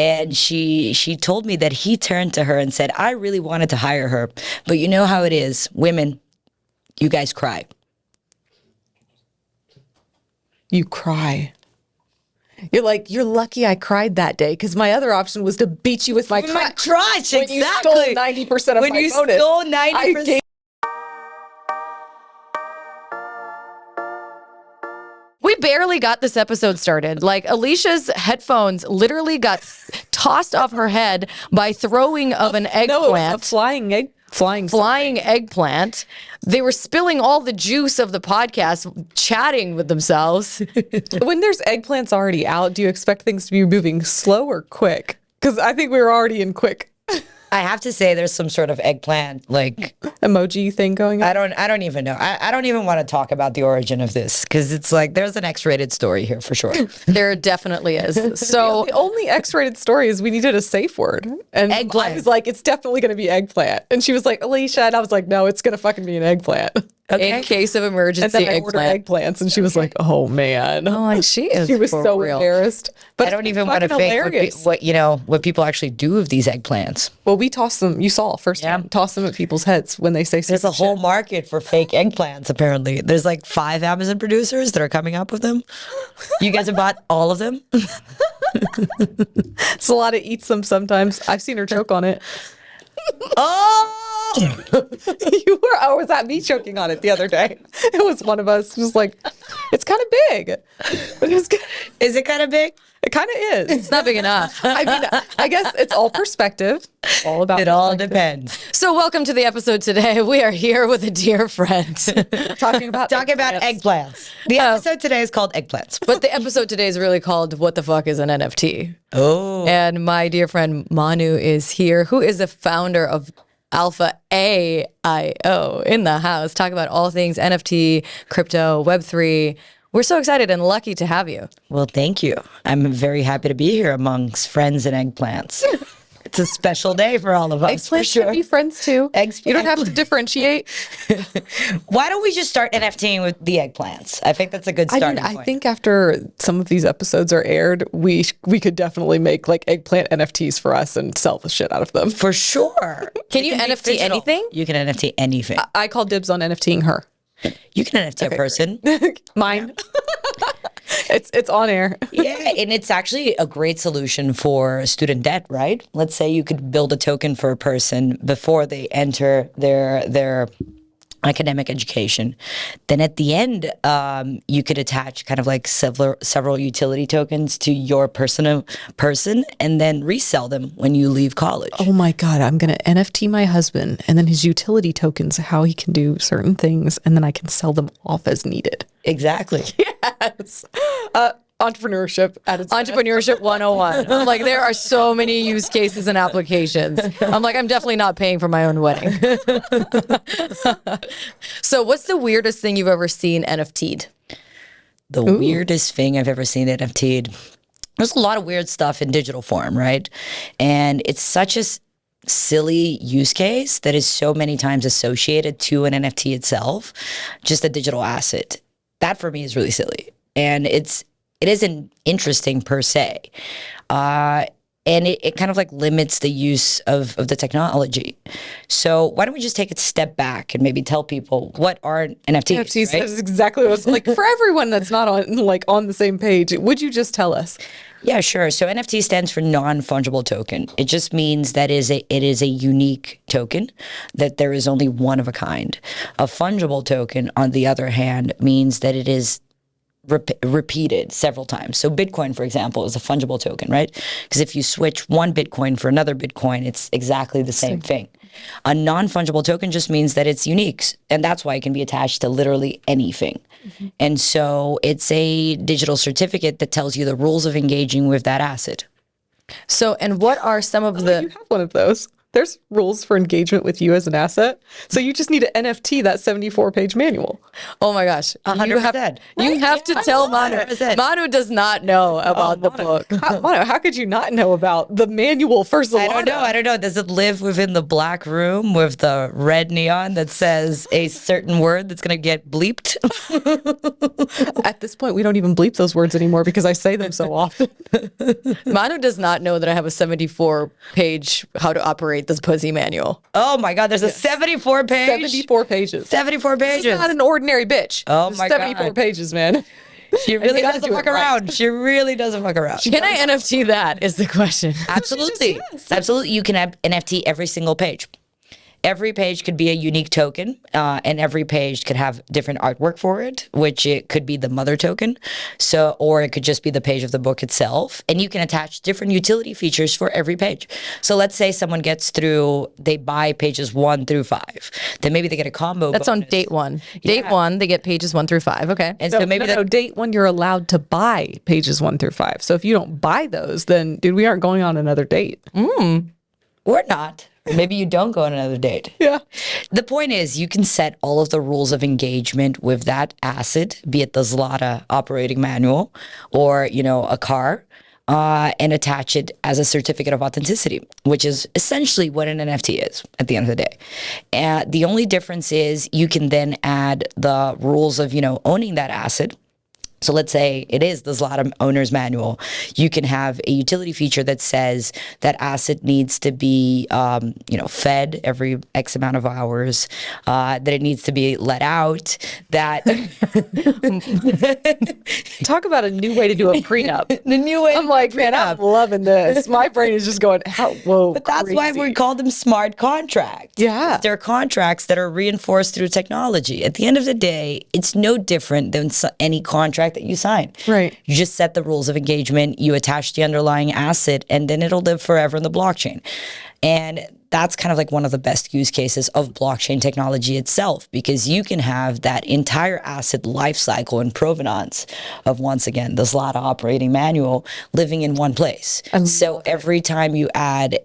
And she told me that he turned to her and said, I really wanted to hire her, but you know how it is. Women, you guys cry. You cry. You're like, you're lucky I cried that day because my other option was to beat you with my crotch. When you stole 90% of my bonus. When you stole 90%. We barely got this episode started. Like, Alicia's headphones literally got tossed off her head by throwing of an eggplant. No, it was a flying eggplant. They were spilling all the juice of the podcast, chatting with themselves. When there's eggplants already out, do you expect things to be moving slow or quick? Because I think we were already in quick. I have to say there's some sort of eggplant like emoji thing going on. I don't even know. I don't even want to talk about the origin of this because it's like there's an X-rated story here for sure. There definitely is. So the only X-rated story is we needed a safe word. And eggplant. I was like, it's definitely going to be eggplant. And she was like, Alicia. And I was like, no, it's going to fucking be an eggplant. Okay. In case of emergency, and then I ordered eggplants, and she was like, "Oh man!" Oh, like she was so real. embarrassed. But I don't even want to think what people actually do with these eggplants. Well, we toss them. You saw first time. Toss them at people's heads when they say. There's a whole market for fake eggplants. Apparently, there's like 5 Amazon producers that are coming up with them. You guys have bought all of them. Salada eats them sometimes. I've seen her choke on it. Oh. Or was that me choking on it the other day? It was one of us just like, it's kind of big. Is it kind of big? It kind of is. It's not big enough. I mean, I guess it's all perspective. All about it all depends. So welcome to the episode today. We are here with a dear friend. talking about eggplants. The episode today is called Eggplants. But the episode today is really called What the Fuck is an NFT? Oh. And my dear friend Manu is here, who is the founder of alphaaio in the house. Talk about all things NFT, crypto, Web3. We're so excited and lucky to have you. Well, thank you. I'm very happy to be here amongst friends and eggplants. It's a special day for all of us. Eggplants can be friends too. You don't have to differentiate. Why don't we just start NFTing with the eggplants? I think that's a good starting point. I think after some of these episodes are aired, we could definitely make like eggplant NFTs for us and sell the shit out of them. For sure. Can you NFT anything? You can NFT anything. I call dibs on NFTing her. You can NFT a person. Mine. It's on air. Yeah, and it's actually a great solution for student debt, right? Let's say you could build a token for a person before they enter their academic education. Then at the end, you could attach kind of like several utility tokens to your person and then resell them when you leave college. Oh my God, I'm going to NFT my husband and then his utility tokens, how he can do certain things, and then I can sell them off as needed. Exactly. Yes. Entrepreneurship at its Entrepreneurship 101. I'm like, there are so many use cases and applications. I'm like, I'm definitely not paying for my own wedding. So what's the weirdest thing you've ever seen NFT'd? The weirdest thing I've ever seen NFT'd. There's a lot of weird stuff in digital form, right? And it's such a silly use case that is so many times associated to an NFT itself, just a digital asset. That for me is really silly. And it isn't interesting per se. And it kind of like limits the use of the technology. So why don't we just take a step back and maybe tell people what are NFTs? NFTs right? is exactly what it's like. For everyone that's not on the same page, would you just tell us? Yeah, sure. So NFT stands for non-fungible token. It just means that it is a unique token, that there is only one of a kind. A fungible token, on the other hand, means that it is repeated several times. So Bitcoin, for example, is a fungible token, right? Because if you switch one Bitcoin for another Bitcoin, it's exactly the same thing. A non-fungible token just means that it's unique, and that's why it can be attached to literally anything. Mm-hmm. And so it's a digital certificate that tells you the rules of engaging with that asset. So, and what are some of You have one of those. There's rules for engagement with you as an asset. So you just need to NFT that 74-page manual. Oh my gosh. 100%. You have to tell Manu. 100%. Manu does not know about the book. How could you not know about the manual for Zalata? I don't know. Does it live within the black room with the red neon that says a certain word that's going to get bleeped? At this point, we don't even bleep those words anymore because I say them so often. Manu does not know that I have a 74-page how to operate this pussy manual. Oh my God, there's a 74 page? 74 pages. 74 pages. She's not an ordinary bitch. Oh There's my 74 God. pages, man. She really gotta doesn't do it fuck right. around. She really doesn't fuck around. Can I NFT that is the question. Absolutely. Absolutely. You can have NFT every single page. Every page could be a unique token, and every page could have different artwork for it, which it could be the mother token. So, or it could just be the page of the book itself. And you can attach different utility features for every page. So let's say someone gets through, they buy pages 1 through 5. Then maybe they get a combo. That's on bonus. date 1. Date 1, they get pages 1 through 5. Okay. And so maybe No, date when you're allowed to buy pages 1 through 5. So if you don't buy those, then dude, we aren't going on another date. or not. Or maybe you don't go on another date. Yeah. The point is, you can set all of the rules of engagement with that asset, be it the Zlata operating manual or, a car, and attach it as a certificate of authenticity, which is essentially what an NFT is at the end of the day. The only difference is you can then add the rules of, owning that asset. So let's say it is the Zlata owner's manual. You can have a utility feature that says that asset needs to be, fed every X amount of hours, that it needs to be let out, that... Talk about a new way to do a prenup. The new way. I'm like, man, I'm loving this. My brain is just going, whoa, But that's why we call them smart contracts. Yeah. They're contracts that are reinforced through technology. At the end of the day, it's no different than any contract that you sign. Right. You just set the rules of engagement, you attach the underlying asset, and then it'll live forever in the blockchain. And that's kind of like one of the best use cases of blockchain technology itself, because you can have that entire asset life cycle and provenance of, once again, the Zlata operating manual living in one place. So every time you add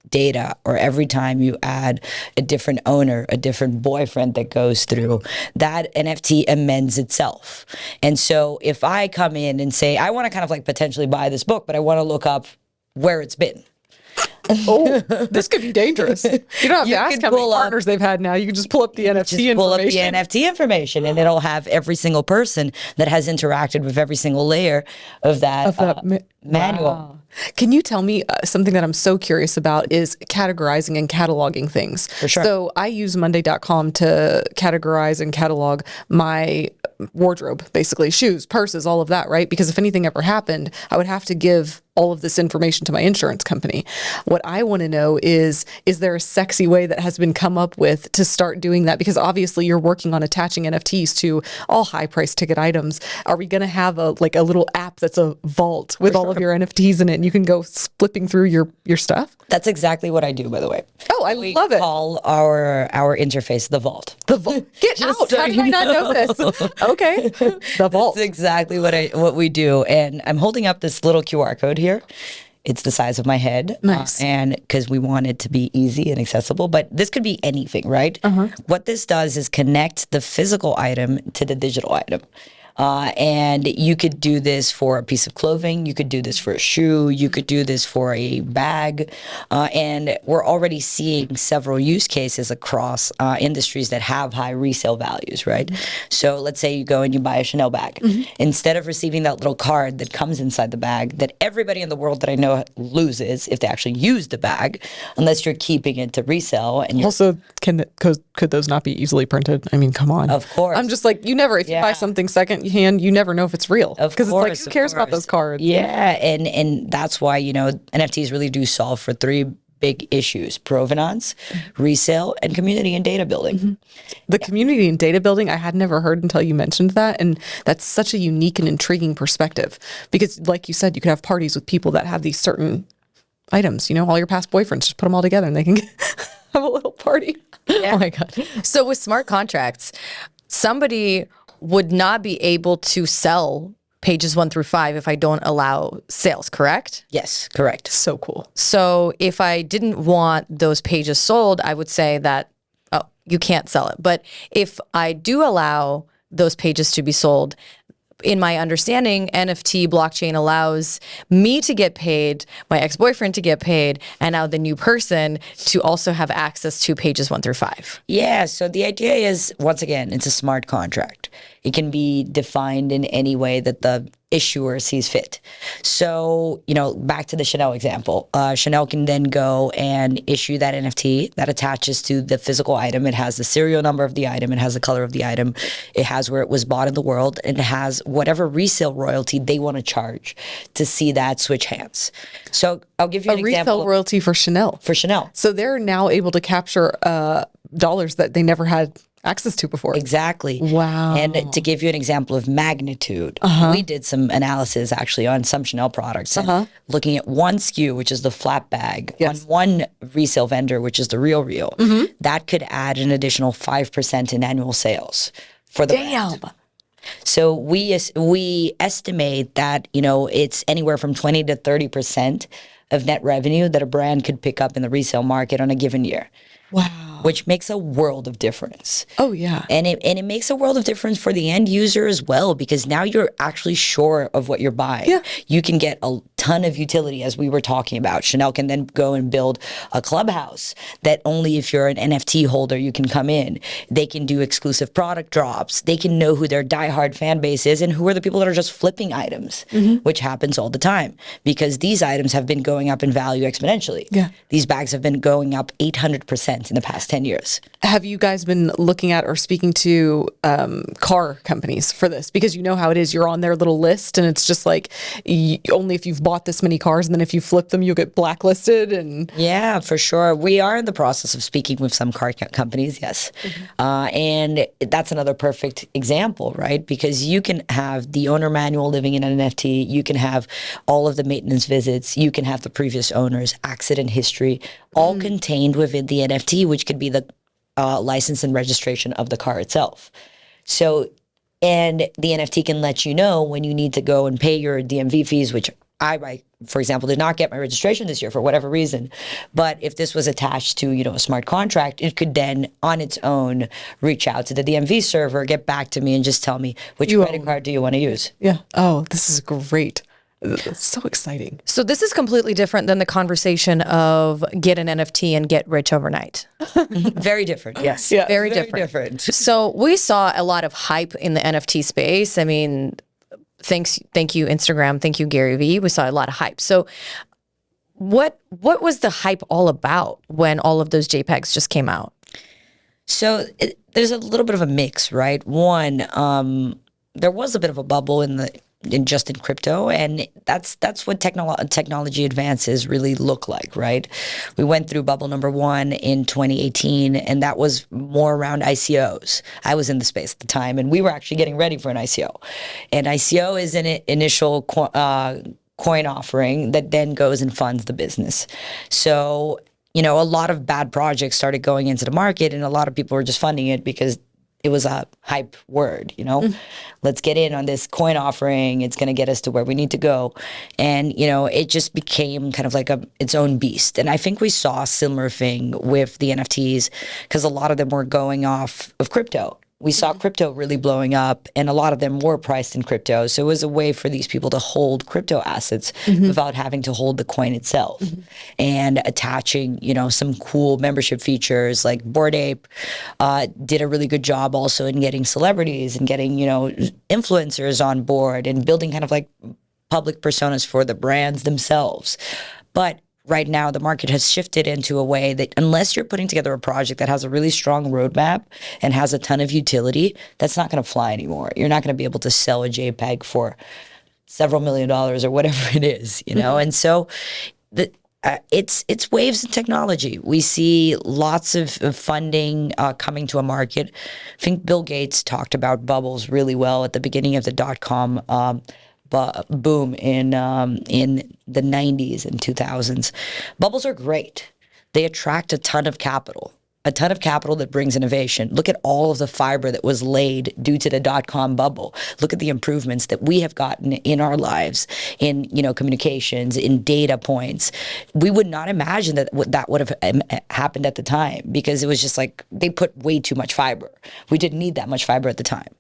data, or every time you add a different owner, a different boyfriend that goes through, that NFT amends itself. And so if I come in and say, I want to kind of like potentially buy this book, but I want to look up where it's been. Oh, this could be dangerous. You don't have You to ask could how many pull up- partners they've had now. You can just pull up the NFT Pull up the information. NFT information, and it'll have every single person that has interacted with every single layer of that, manual. Wow. Can you tell me something that I'm so curious about is categorizing and cataloging things? For sure. So I use Monday.com to categorize and catalog my wardrobe, basically shoes, purses, all of that, right? Because if anything ever happened, I would have to give all of this information to my insurance company. What I want to know is there a sexy way that has been come up with to start doing that? Because obviously you're working on attaching NFTs to all high price ticket items. Are we going to have a little app that's a vault with all of your NFTs in it, and you can go flipping through your stuff? That's exactly what I do, by the way. Oh, I love it. Call our interface the vault. The vault. Get out. so How did you I not know this? Okay. The vault. That's exactly what we do. And I'm holding up this little QR code here. It's the size of my head. Nice. And because we want it to be easy and accessible, but this could be anything, right? What this does is connect the physical item to the digital item. And you could do this for a piece of clothing. You could do this for a shoe. You could do this for a bag. And we're already seeing several use cases across industries that have high resale values, right? So let's say you go and you buy a Chanel bag. Instead of receiving that little card that comes inside the bag that everybody in the world that I know loses if they actually use the bag, unless you're keeping it to resell. And you're, Also, could those not be easily printed? I mean, come on. Of course. I'm just like, if you buy Yeah. something second hand, you never know if it's real. Because it's like, who cares about those cards? Yeah, and that's why, NFTs really do solve for three big issues: provenance, resale, and community and data building. The community and data building, I had never heard until you mentioned that. And that's such a unique and intriguing perspective. Because like you said, you could have parties with people that have these certain items, all your past boyfriends, just put them all together and they can have a little party. Oh my God. So with smart contracts, somebody would not be able to sell pages 1 through 5 if I don't allow sales, correct? Yes, correct. So cool. So if I didn't want those pages sold, I would say that, oh, you can't sell it. But if I do allow those pages to be sold, in my understanding, NFT blockchain allows me to get paid, my ex-boyfriend to get paid, and now the new person to also have access to pages 1 through 5. Yeah, so the idea is, once again, it's a smart contract. It can be defined in any way that the issuer sees fit. So, back to the Chanel example. Chanel can then go and issue that NFT that attaches to the physical item. It has the serial number of the item. It has the color of the item. It has where it was bought in the world. And it has whatever resale royalty they want to charge to see that switch hands. So I'll give you an example. Resale royalty for Chanel. For Chanel. So they're now able to capture dollars that they never had access to before. Exactly. Wow. And to give you an example of magnitude, we did some analysis actually on some Chanel products and looking at one SKU, which is the flat bag, on one resale vendor, which is the Real, that could add an additional 5% in annual sales for the brand. So we estimate that, it's anywhere from 20 to 30% of net revenue that a brand could pick up in the resale market on a given year. Wow. Which makes a world of difference. Oh, yeah. And it makes a world of difference for the end user as well, because now you're actually sure of what you're buying. Yeah. You can get a ton of utility, as we were talking about. Chanel can then go and build a clubhouse that only if you're an NFT holder, you can come in. They can do exclusive product drops. They can know who their diehard fan base is and who are the people that are just flipping items, which happens all the time because these items have been going up in value exponentially. Yeah. These bags have been going up 800% in the past 10 years. Have you guys been looking at or speaking to car companies for this? Because you know how it is. You're on their little list and it's just like only if you've bought this many cars, and then if you flip them, you'll get blacklisted. And yeah, for sure. We are in the process of speaking with some car companies, yes. And that's another perfect example, right? Because you can have the owner manual living in an NFT. You can have all of the maintenance visits. You can have the previous owner's accident history, all contained within the NFT, which could be the license and registration of the car itself. So, and the NFT can let you know when you need to go and pay your DMV fees, which I, for example, did not get my registration this year for whatever reason. But if this was attached to, a smart contract, it could then on its own reach out to the DMV server, get back to me and just tell me which credit card do you want to use. yeah. Oh, this is great. It's so exciting. So this is completely different than the conversation of get an NFT and get rich overnight. Very different, yes. Yeah. Very different. So we saw a lot of hype in the NFT space. I mean, thank you, Instagram. Thank you, Gary Vee. We saw a lot of hype. So what was the hype all about when all of those JPEGs just came out? So there's a little bit of a mix, right? One, there was a bit of a bubble in crypto, and that's what technology advances really look like, right? We went through bubble number 1 in 2018, and that was more around ICOs. I was in the space at the time, and we were actually getting ready for an ICO. And ICO is an initial coin offering that then goes and funds the business. So, a lot of bad projects started going into the market, and a lot of people were just funding it because it was a hype word, Let's get in on this coin offering. It's going to get us to where we need to go. And, it just became kind of like its own beast. And I think we saw a similar thing with the NFTs because a lot of them were going off of crypto. We saw crypto really blowing up, and a lot of them were priced in crypto. So it was a way for these people to hold crypto assets without having to hold the coin itself, and attaching, some cool membership features like Bored Ape did a really good job also in getting celebrities and getting, influencers on board and building kind of like public personas for the brands themselves. But right now, the market has shifted into a way that unless you're putting together a project that has a really strong roadmap and has a ton of utility, that's not going to fly anymore. You're not going to be able to sell a JPEG for several $1 million or whatever it is, And so it's waves in technology. We see lots of funding coming to a market. I think Bill Gates talked about bubbles really well at the beginning of the .com boom in the 90s and 2000s. Bubbles are great. They attract a ton of capital. a ton of capital that brings innovation. Look at all of the fiber that was laid due to the dot-com bubble. Look at the improvements that we have gotten in our lives, in communications, in data points. We would not imagine that that would have happened at the time, because it was just like they put way too much fiber. We didn't need that much fiber at the time.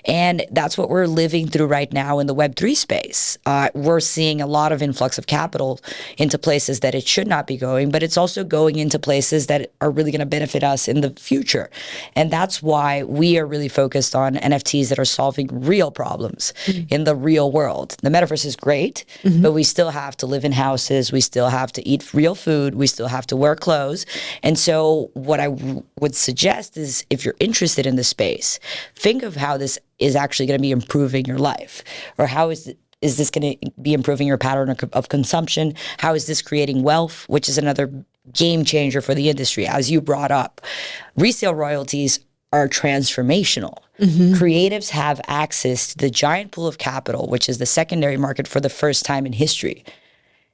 And that's what we're living through right now in the Web3 space. We're seeing a lot of influx of capital into places that it should not be going, but it's also going into places that are really going to benefit us in the future. And that's why we are really focused on NFTs that are solving real problems in the real world. The metaverse is great, but we still have to live in houses. We still have to eat real food. We still have to wear clothes. And so what I would suggest is, if you're interested in this space, think of how this is actually going to be improving your life, or how is this going to be improving your pattern of consumption? How is this creating wealth, which is another game changer for the industry? As you brought up, resale royalties are transformational. Creatives have access to the giant pool of capital, which is the secondary market for the first time in history.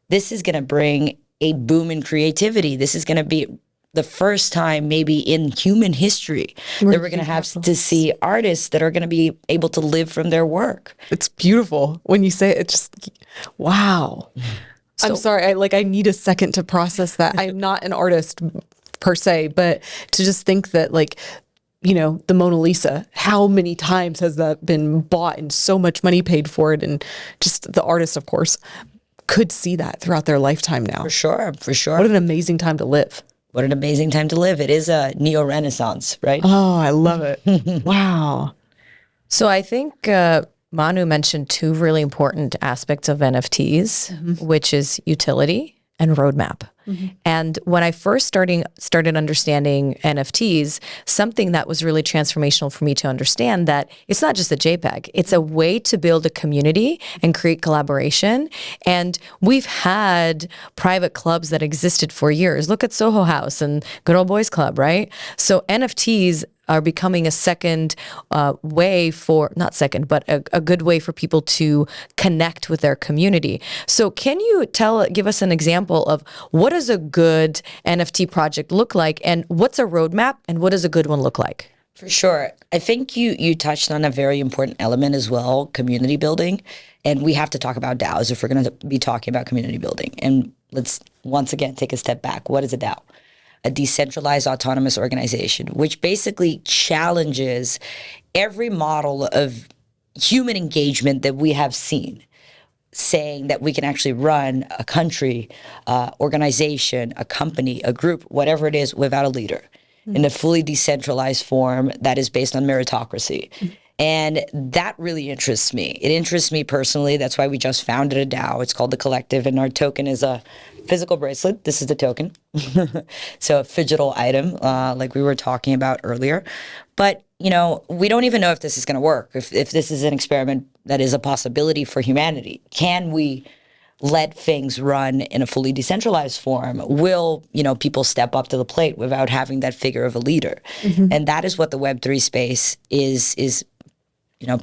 This is going to bring a boom in creativity. This is going to be the first time maybe in human history that we're going to have to see artists that are going to be able to live from their work. It's beautiful when you say it. It's just, wow. I'm sorry. I need a second to process that. I'm not an artist per se, but to just think that the Mona Lisa, how many times has that been bought and so much money paid for it? And just the artist, of course, could see that throughout their lifetime now. For sure. What an amazing time to live. What an amazing time to live. It is a neo-Renaissance, right? Oh, I love it. Wow. So I think Manu mentioned two really important aspects of NFTs, which is utility and roadmap. And when I first started understanding NFTs, something that was really transformational for me to understand that it's not just a JPEG, it's a way to build a community and create collaboration. And we've had private clubs that existed for years. Look at Soho House and Good Old Boys Club, right? So NFTs are becoming a second way for, not second, but a good way for people to connect with their community. So can you give us an example of what does a good NFT project look like, and what's a roadmap, and what does a good one look like? For sure. I think you touched on a very important element as well, community building. And we have to talk about DAOs if we're going to be talking about community building. And let's once again take a step back. What is a DAO? A decentralized autonomous organization, which basically challenges every model of human engagement that we have seen, saying that we can actually run a country, organization, a company, a group, whatever it is, without a leader, in a fully decentralized form that is based on meritocracy. And that really interests me. It interests me personally. That's why we just founded a DAO. It's called The Collective, and our token is a physical bracelet. This is the token. So a digital item, like we were talking about earlier. But, we don't even know if this is going to work, if this is an experiment that is a possibility for humanity. Can we let things run in a fully decentralized form? Will, people step up to the plate without having that figure of a leader? And that is what the Web3 space is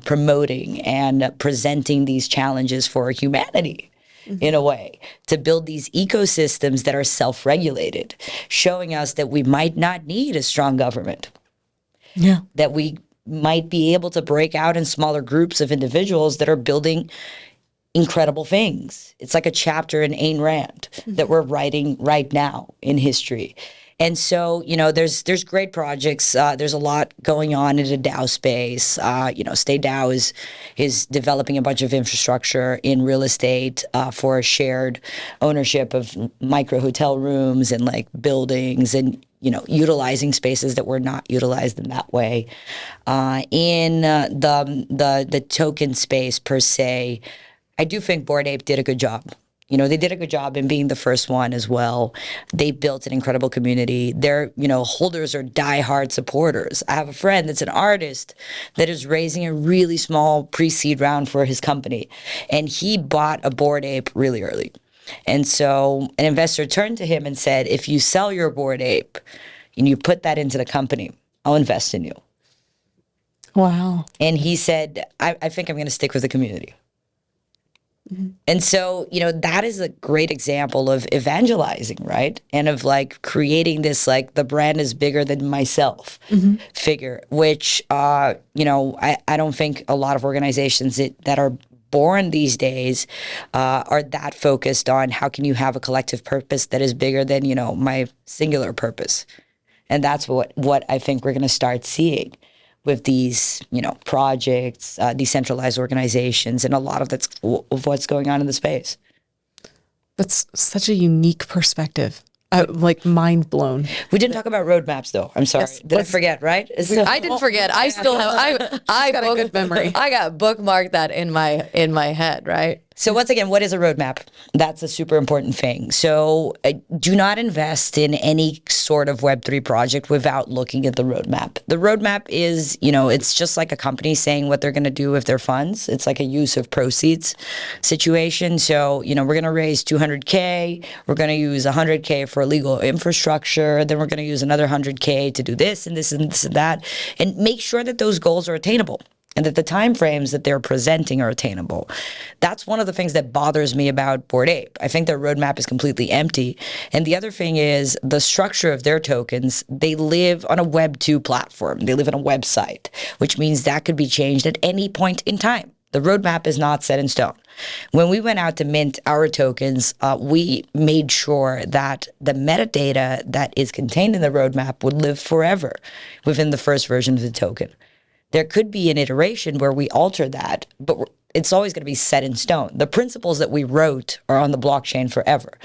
promoting and presenting these challenges for humanity in a way, to build these ecosystems that are self-regulated, showing us that we might not need a strong government. Yeah. That we might be able to break out in smaller groups of individuals that are building incredible things. It's like a chapter in Ayn Rand that we're writing right now in history. And so, there's great projects. There's a lot going on in the DAO space. Stay DAO is developing a bunch of infrastructure in real estate for shared ownership of micro hotel rooms and buildings, and utilizing spaces that were not utilized in that way. In the token space per se, I do think Bored Ape did a good job. They did a good job in being the first one as well. They built an incredible community. Their, holders are diehard supporters. I have a friend that's an artist that is raising a really small pre-seed round for his company. And he bought a Bored Ape really early. And so an investor turned to him and said, if you sell your Bored Ape and you put that into the company, I'll invest in you. Wow. And he said, I think I'm going to stick with the community. And so, that is a great example of evangelizing, right? And of like creating this, like, the brand is bigger than myself figure, which, I don't think a lot of organizations that are born these days are that focused on how can you have a collective purpose that is bigger than, my singular purpose. And that's what I think we're going to start seeing with these, projects, decentralized organizations, and a lot of what's going on in the space. That's such a unique perspective. Like mind blown. We didn't talk about roadmaps, though. I'm sorry. Did I forget? Right? I didn't forget. I still have. I got a good memory. I got bookmarked that in my head. Right. So once again, what is a roadmap? That's a super important thing. So do not invest in any sort of Web3 project without looking at the roadmap. The roadmap is, it's just like a company saying what they're going to do with their funds. It's like a use of proceeds situation. So, we're going to raise 200K. We're going to use 100K for legal infrastructure. Then we're going to use another 100K to do this and this and this and that. And make sure that those goals are attainable, and that the timeframes that they're presenting are attainable. That's one of the things that bothers me about Bored Ape. I think their roadmap is completely empty. And the other thing is the structure of their tokens. They live on a Web 2 platform. They live on a website, which means that could be changed at any point in time. The roadmap is not set in stone. When we went out to mint our tokens, we made sure that the metadata that is contained in the roadmap would live forever within the first version of the token. There could be an iteration where we alter that, but it's always going to be set in stone. The principles that we wrote are on the blockchain forever.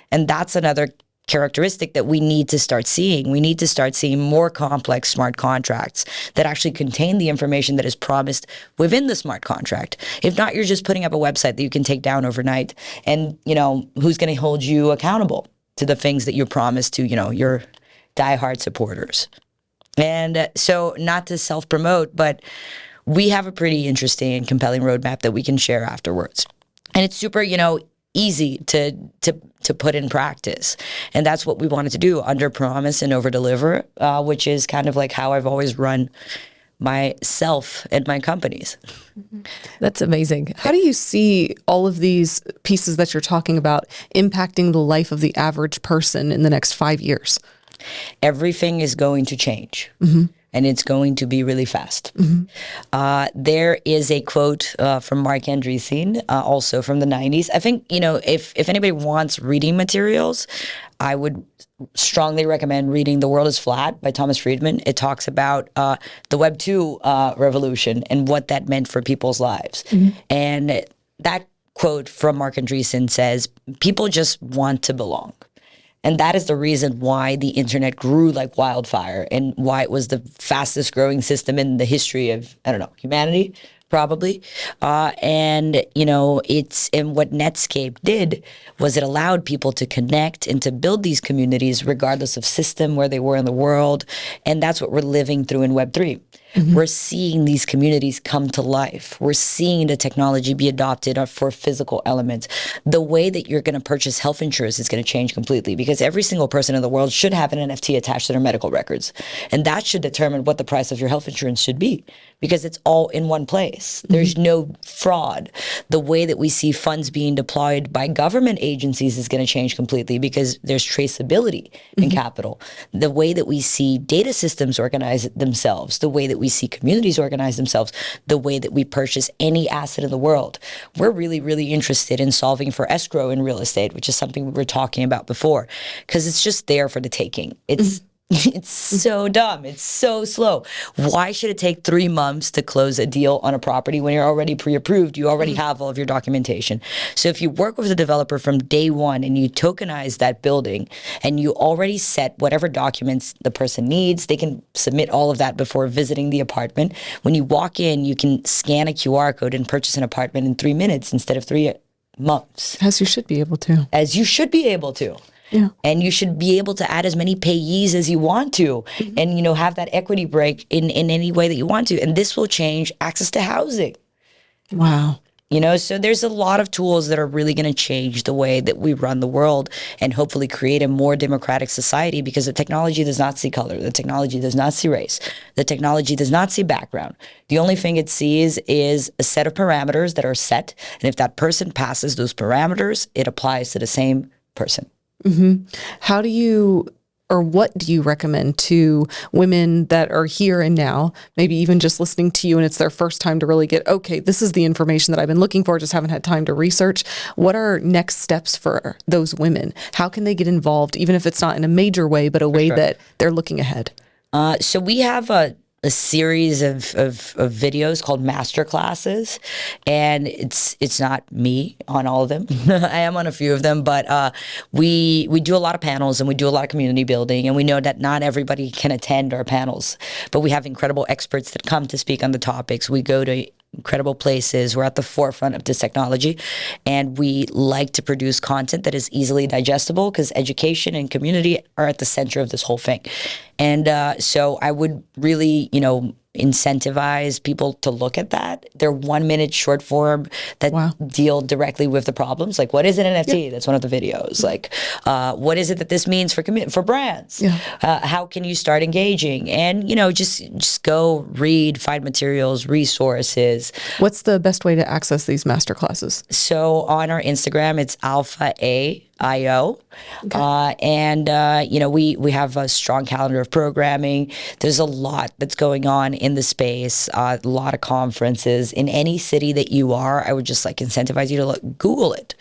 And that's another characteristic that we need to start seeing. We need to start seeing more complex smart contracts that actually contain the information that is promised within the smart contract. If not, you're just putting up a website that you can take down overnight. And, who's going to hold you accountable to the things that you promised to, your diehard supporters? And so, not to self-promote, but we have a pretty interesting and compelling roadmap that we can share afterwards. And it's super, easy to put in practice. And that's what we wanted to do, under promise and over deliver, which is kind of like how I've always run myself and my companies. That's amazing. How do you see all of these pieces that you're talking about impacting the life of the average person in the next 5 years? Everything is going to change, and it's going to be really fast. There is a quote from Mark Andreessen, also from the 90s. I think, if anybody wants reading materials, I would strongly recommend reading The World is Flat by Thomas Friedman. It talks about the Web 2 revolution and what that meant for people's lives. And that quote from Mark Andreessen says, people just want to belong. And that is the reason why the internet grew like wildfire, and why it was the fastest growing system in the history of, humanity, probably. And what Netscape did was it allowed people to connect and to build these communities regardless of system, where they were in the world. And that's what we're living through in Web3. We're seeing these communities come to life. We're seeing the technology be adopted for physical elements. The way that you're going to purchase health insurance is going to change completely, because every single person in the world should have an NFT attached to their medical records. And that should determine what the price of your health insurance should be, because it's all in one place. There's no fraud. The way that we see funds being deployed by government agencies is going to change completely, because there's traceability in capital. The way that we see data systems organize themselves, the way that we see communities organize themselves, the way that we purchase any asset in the world. We're really, really interested in solving for escrow in real estate, which is something we were talking about before, because it's just there for the taking. It's so dumb. It's so slow. Why should it take 3 months to close a deal on a property when you're already pre-approved? You already have all of your documentation. So if you work with the developer from day one and you tokenize that building and you already set whatever documents the person needs, they can submit all of that before visiting the apartment. When you walk in, you can scan a QR code and purchase an apartment in 3 minutes instead of 3 months. As you should be able to. As you should be able to. Yeah. And you should be able to add as many payees as you want to, and, have that equity break in any way that you want to. And this will change access to housing. Wow. So there's a lot of tools that are really going to change the way that we run the world and hopefully create a more democratic society, because the technology does not see color. The technology does not see race. The technology does not see background. The only thing it sees is a set of parameters that are set. And if that person passes those parameters, it applies to the same person. How do you, or what do you recommend to women that are here and now, maybe even just listening to you and it's their first time to really get, okay, this is the information that I've been looking for, just haven't had time to research. What are next steps for those women? How can they get involved, even if it's not in a major way, but a way that they're looking ahead? So we have a series of videos called master classes, and it's not me on all of them. I am on a few of them, but we do a lot of panels and we do a lot of community building, and we know that not everybody can attend our panels, but we have incredible experts that come to speak on the topics. We go to incredible places. We're at the forefront of this technology, and we like to produce content that is easily digestible, because education and community are at the center of this whole thing. And so I would really, incentivize people to look at that. They're 1 minute short form that deal directly with the problems. Like, what is an NFT? That's one of the videos. Like, what is it that this means for brands? How can you start engaging? And, just go read, find materials, resources. What's the best way to access these master classes? So on our Instagram, it's alphaaio. We have a strong calendar of programming. There's a lot that's going on in the space, a lot of conferences. In any city that you are, I would just incentivize you to Google it.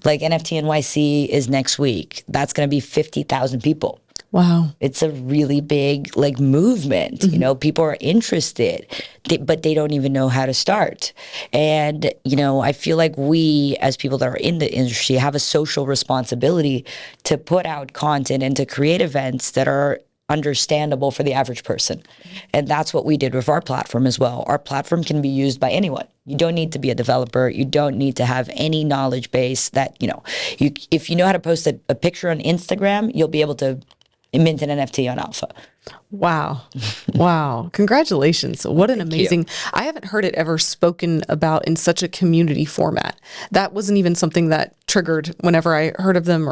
Like NFT NYC is next week. That's going to be 50,000 people. Wow. It's a really big movement. People are interested, but they don't even know how to start. And, I feel like we, as people that are in the industry, have a social responsibility to put out content and to create events that are understandable for the average person. And that's what we did with our platform as well. Our platform can be used by anyone. You don't need to be a developer. You don't need to have any knowledge base that, if you know how to post a picture on Instagram, you'll be able to mint an NFT on Alpha. Wow. Wow. Congratulations. What an amazing, I haven't heard it ever spoken about in such a community format. That wasn't even something that triggered whenever I heard of them.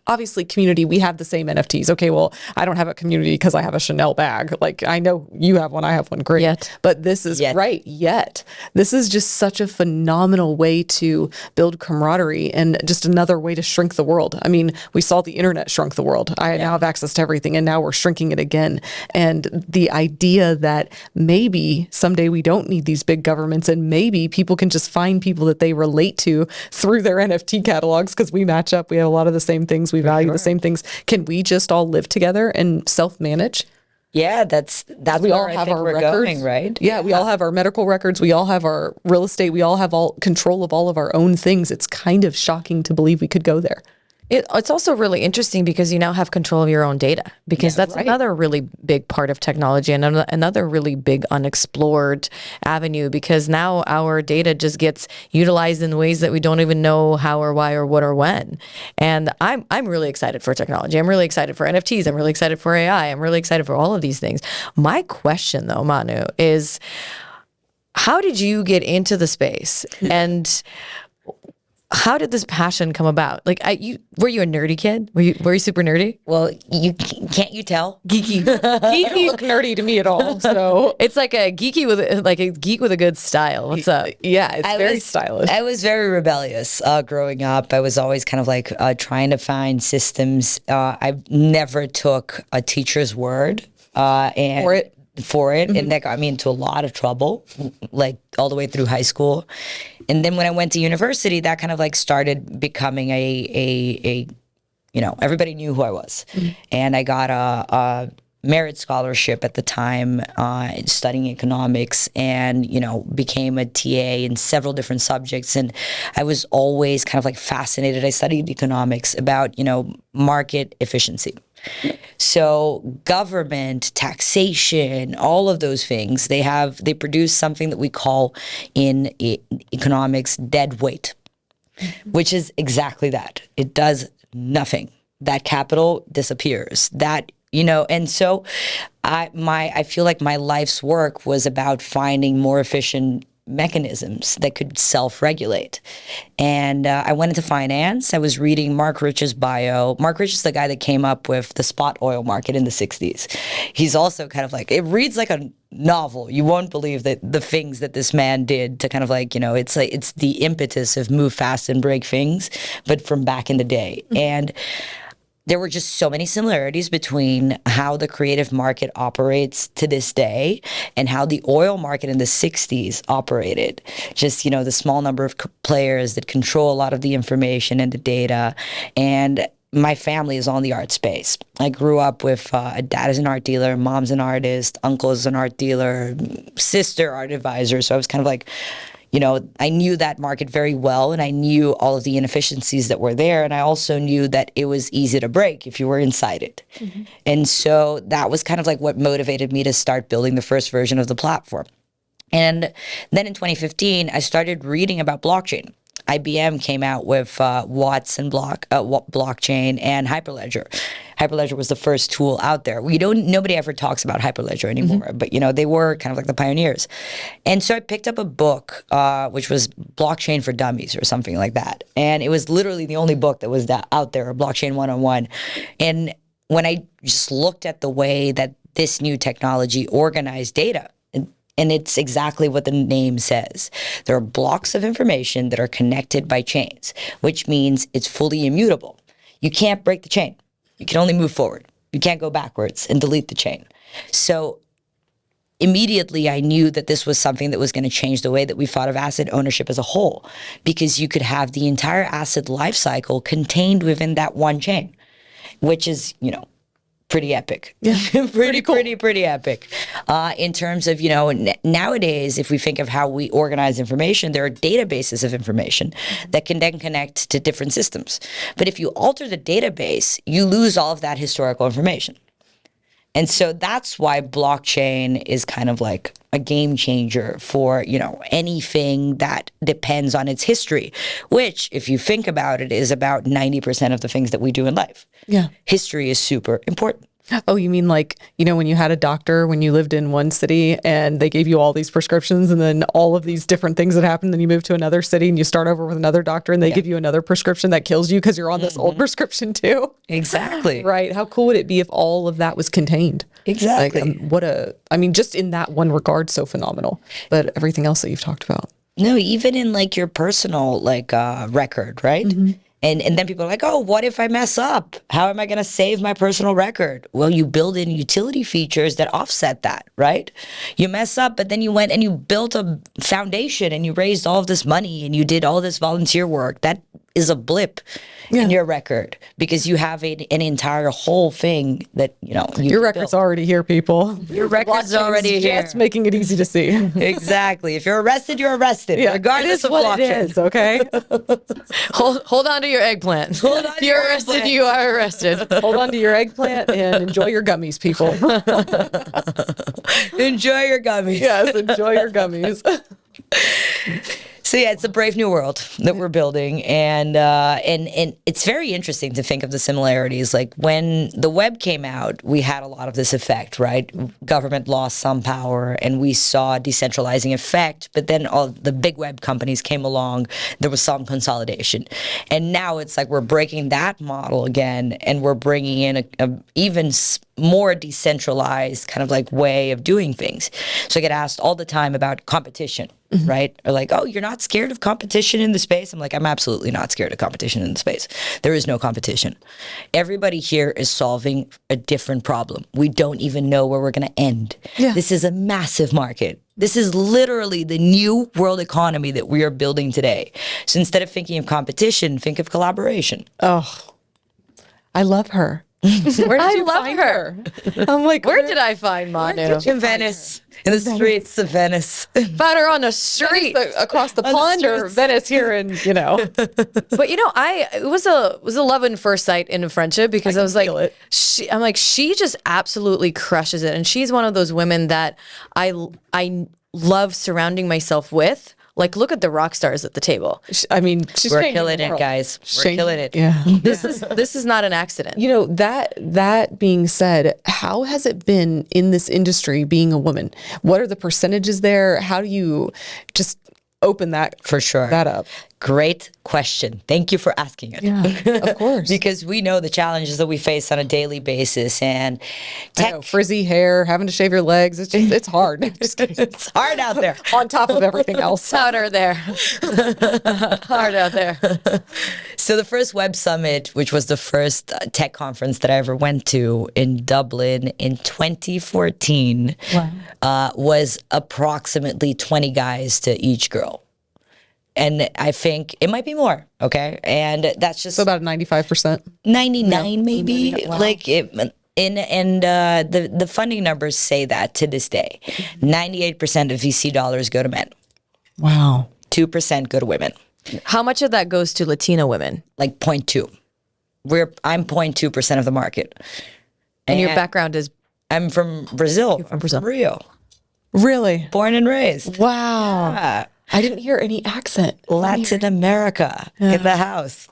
Obviously community, we have the same NFTs. Okay, well, I don't have a community because I have a Chanel bag. I know you have one, I have one, great. But this is yet. This is just such a phenomenal way to build camaraderie and just another way to shrink the world. We saw the internet shrunk the world. I now have access to everything, and now we're shrinking it again. And the idea that maybe someday we don't need these big governments, and maybe people can just find people that they relate to through their NFT catalogs, because we match up. We have a lot of the same things. We value the same things. Can we just all live together and self-manage? Yeah, that's we all have our records, going, right? Yeah, we all have our medical records. We all have our real estate. We all have all control of all of our own things. It's kind of shocking to believe we could go there. It's also really interesting because you now have control of your own data, because that's another really big part of technology and another really big unexplored avenue, because now our data just gets utilized in ways that we don't even know how or why or what or when. And I'm really excited for technology. I'm really excited for NFTs. I'm really excited for AI. I'm really excited for all of these things. My question though, Manu, is how did you get into the space? And how did this passion come about? Were you a nerdy kid? Were you super nerdy? Well, can't you tell? Geeky. You don't look nerdy to me at all. So it's like a geek with a good style. What's up? Yeah, it's very stylish. I was very rebellious growing up. I was always kind of trying to find systems. I never took a teacher's word for it. And that got me into a lot of trouble, all the way through high school. And then when I went to university, that kind of started becoming everybody knew who I was. And I got a merit scholarship at the time, studying economics, and, became a TA in several different subjects. And I was always kind of fascinated. I studied economics about, market efficiency. So government, taxation, all of those things, they produce something that we call in economics dead weight, which is exactly that. It does nothing. That capital disappears. And so I feel like my life's work was about finding more efficient mechanisms that could self-regulate. And I went into finance. I was reading Mark Rich's bio. Mark Rich is the guy that came up with the spot oil market in the 60s. He's also kind of like, it reads like a novel. You won't believe that the things that this man did to kind of like, it's like, it's the impetus of move fast and break things, but from back in the day. And there were just so many similarities between how the creative market operates to this day and how the oil market in the 60s operated. Just, the small number of players that control a lot of the information and the data. And my family is all in the art space. I grew up with a dad is an art dealer, mom's an artist, uncle is an art dealer, sister art advisor. So I was kind of like, I knew that market very well, and I knew all of the inefficiencies that were there. And I also knew that it was easy to break if you were inside it. Mm-hmm. And so that was kind of like what motivated me to start building the first version of the platform. And then in 2015, I started reading about blockchain. IBM came out with Watson blockchain and Hyperledger. Hyperledger was the first tool out there. Nobody ever talks about Hyperledger anymore, mm-hmm. but they were kind of like the pioneers. And so I picked up a book, which was Blockchain for Dummies or something like that. And it was literally the only book that was out there, Blockchain 101. And when I just looked at the way that this new technology organized data, and it's exactly what the name says. There are blocks of information that are connected by chains, which means it's fully immutable. You can't break the chain. You can only move forward. You can't go backwards and delete the chain. So immediately I knew that this was something that was going to change the way that we thought of asset ownership as a whole, because you could have the entire asset life cycle contained within that one chain, which is, pretty epic. Yeah. pretty cool. Pretty epic. In terms of, nowadays, if we think of how we organize information, there are databases of information that can then connect to different systems. But if you alter the database, you lose all of that historical information. And so that's why blockchain is kind of like a game changer for, anything that depends on its history, which, if you think about it, is about 90% of the things that we do in life. Yeah. History is super important. Oh, you mean like, when you had a doctor when you lived in one city and they gave you all these prescriptions and then all of these different things that happened, then you move to another city and you start over with another doctor and they give you another prescription that kills you because you're on this old prescription too. Exactly. Right. How cool would it be if all of that was contained? Exactly. Just in that one regard, so phenomenal. But everything else that you've talked about. No, even in like your personal record, right? Mm-hmm. And then people are like, oh, what if I mess up? How am I going to save my personal record? Well, you build in utility features that offset that, right? You mess up, but then you went and you built a foundation and you raised all of this money and you did all this volunteer work. That is a blip in your record because you have an entire whole thing that, your record's already here, people. Your record's already here. Just making it easy to see. Exactly. If you're arrested, you're arrested, regardless of what it is, okay? Hold on to your eggplant. If you're arrested, you are arrested. Hold on to your eggplant and enjoy your gummies, people. Enjoy your gummies. Yes, enjoy your gummies. So yeah, it's a brave new world that we're building, and it's very interesting to think of the similarities. Like when the web came out, we had a lot of this effect, right? Government lost some power, and we saw a decentralizing effect. But then all the big web companies came along. There was some consolidation, and now it's like we're breaking that model again, and we're bringing in a even more decentralized kind of like way of doing things. So I get asked all the time about competition, right? Or like, oh, you're not scared of competition in the space? I'm like, I'm absolutely not scared of competition in the space. There is no competition. Everybody here is solving a different problem. We don't even know where we're going to end. Yeah. This is a massive market. This is literally the new world economy that we are building today. So instead of thinking of competition, think of collaboration. Oh, I love her. Where did you find her? I'm like, where did I find Manu? In Venice. In the streets of Venice. Found her on the street across the pond, or Venice here in, But it was a love and first sight in a friendship because I was like, she just absolutely crushes it. And she's one of those women that I love surrounding myself with. Like, look at the rock stars at the table. I mean, she's We're changing killing the it, world. guys. We're Changing- killing it. Yeah. This is not an accident. You know, that being said, how has it been in this industry being a woman? What are the percentages there? How do you just open that For sure. that up? Great question. Thank you for asking it. Yeah, of course. Because we know the challenges that we face on a daily basis, and I know, frizzy hair, having to shave your legs, it's hard. it's hard out there. On top of everything else. Powder there. Hard out there. So the first Web Summit, which was the first tech conference that I ever went to in Dublin in 2014, was approximately 20 guys to each girl. And I think it might be more, okay? And that's just So about 95%. 99 maybe. Like it, and the funding numbers say that to this day. 98% of VC dollars go to men. Wow. 2% go to women. How much of that goes to Latina women? Like 0.2. I'm 0.2% of the market. And your background is I'm from Brazil. from Brazil. I'm from Rio. Really? Born and raised. Wow. Yeah. I didn't hear any accent. Latin America in the house.